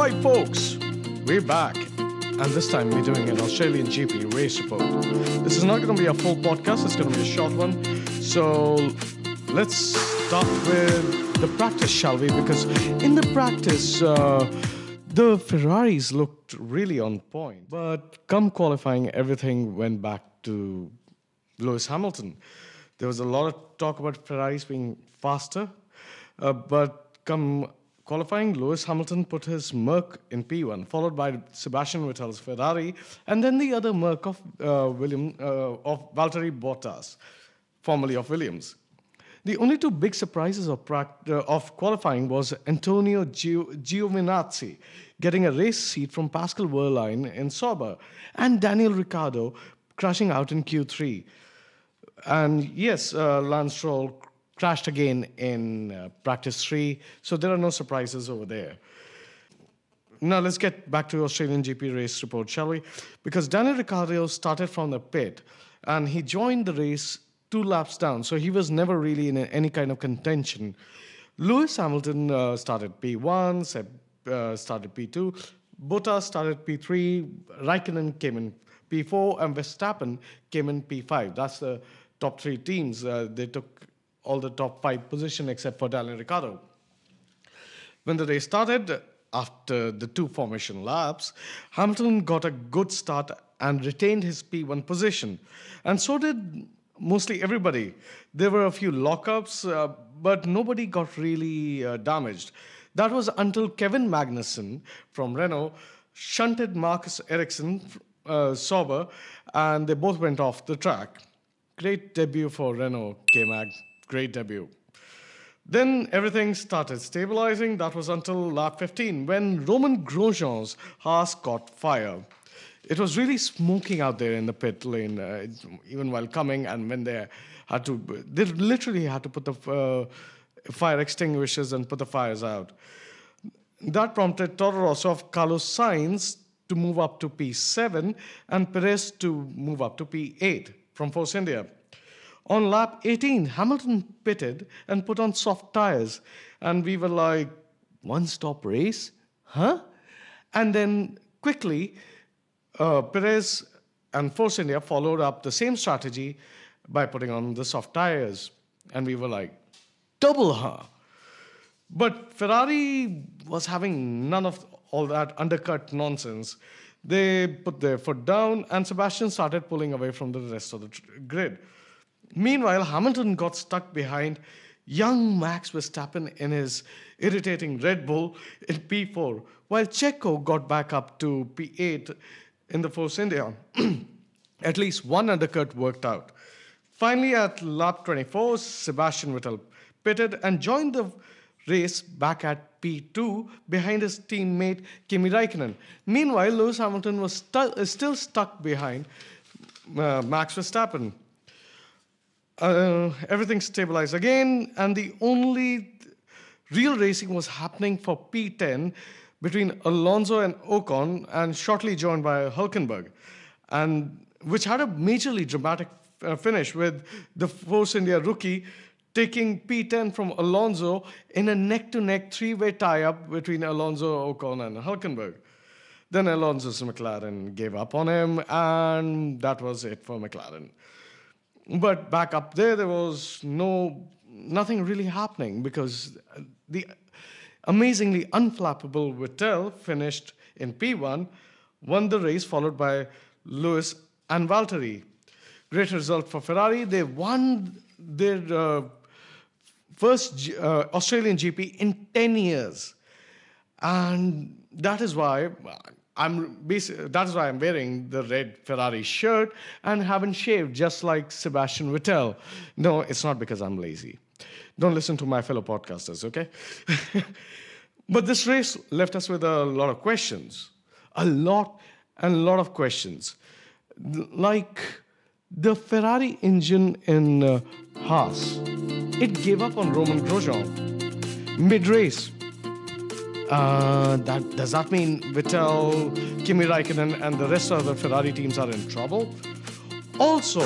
Alright folks, we're back. And this time we're doing an Australian GP race report. This is not going to be a full podcast, it's going to be a short one. So let's start with the practice, shall we? Because in the practice, the Ferraris looked really on point. But come qualifying, everything went back to Lewis Hamilton. There was a lot of talk about Ferraris being faster, but come qualifying, Lewis Hamilton put his Merc in P1, followed by Sebastian Vettel's Ferrari, and then the other Merc of Valtteri Bottas, formerly of Williams. The only two big surprises of qualifying was Antonio Giovinazzi getting a race seat from Pascal Wehrlein in Sauber, and Daniel Ricciardo crashing out in Q3. And yes, Lance Stroll crashed again in practice 3, so there are no surprises over there. Now let's get back to Australian GP race report, shall we? Because Daniel Ricciardo started from the pit and he joined the race 2 laps down, so he was never really in any kind of contention. Lewis Hamilton started P1, Seb started P2, Bottas started P3, Raikkonen came in P4, and Verstappen came in P5. That's the top 3 teams. They took all the top 5 positions except for Daniel Ricciardo. When the race started, after the 2 formation laps, Hamilton got a good start and retained his P1 position. And so did mostly everybody. There were a few lockups, but nobody got really damaged. That was until Kevin Magnussen from Renault shunted Marcus Ericsson, Sauber, and they both went off the track. Great debut for Renault, K-Mag. Great debut. Then everything started stabilizing. That was until lap 15 when Romain Grosjean's Haas caught fire. It was really smoking out there in the pit lane, even while coming, and when they literally had to put the fire extinguishers and put the fires out. That prompted Toro Rosso of Carlos Sainz to move up to P7 and Perez to move up to P8 from Force India. On lap 18, Hamilton pitted and put on soft tires. And we were like, one-stop race? Huh? And then quickly, Perez and Force India followed up the same strategy by putting on the soft tires. And we were like, double huh? But Ferrari was having none of all that undercut nonsense. They put their foot down, and Sebastian started pulling away from the rest of the grid. Meanwhile, Hamilton got stuck behind young Max Verstappen in his irritating Red Bull in P4, while Checo got back up to P8 in the Force India. At least one undercut worked out. Finally, at lap 24, Sebastian Vettel pitted and joined the race back at P2 behind his teammate Kimi Raikkonen. Meanwhile, Lewis Hamilton was still stuck behind Max Verstappen. Everything stabilized again, and the only real racing was happening for P10 between Alonso and Ocon, and shortly joined by Hülkenberg, and which had a majorly dramatic finish with the Force India rookie taking P10 from Alonso in a neck-to-neck 3-way tie-up between Alonso, Ocon, and Hülkenberg. Then Alonso's McLaren gave up on him, and that was it for McLaren. But back up there was nothing really happening because the amazingly unflappable Vettel finished in P1, won the race, followed by Lewis and Valtteri. Great result for Ferrari. They won their first Australian GP in 10 years. And that is why I'm wearing the red Ferrari shirt and haven't shaved, just like Sebastian Vettel. No, it's not because I'm lazy. Don't listen to my fellow podcasters, okay? But this race left us with a lot of questions. A lot of questions. Like the Ferrari engine in Haas. It gave up on Romain Grosjean mid-race. Does that mean Vettel, Kimi Raikkonen, and the rest of the Ferrari teams are in trouble? Also,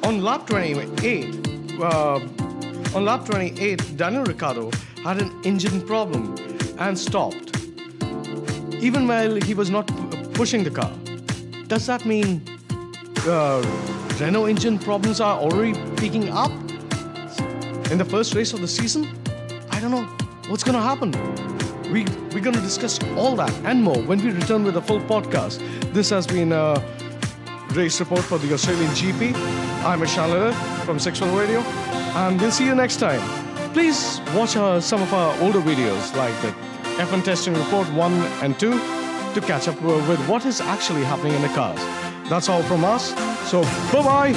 on lap 28, Daniel Ricciardo had an engine problem and stopped. even while he was not pushing the car. Does that mean Renault engine problems are already picking up in the first race of the season? I don't know what's going to happen. We're going to discuss all that and more when we return with a full podcast. This has been a race report for the Australian GP. I'm Ishan from 6-Wheel Radio, and we'll see you next time. Please watch some of our older videos like the F1 Testing Report 1 and 2 to catch up with what is actually happening in the cars. That's all from us. So, bye-bye.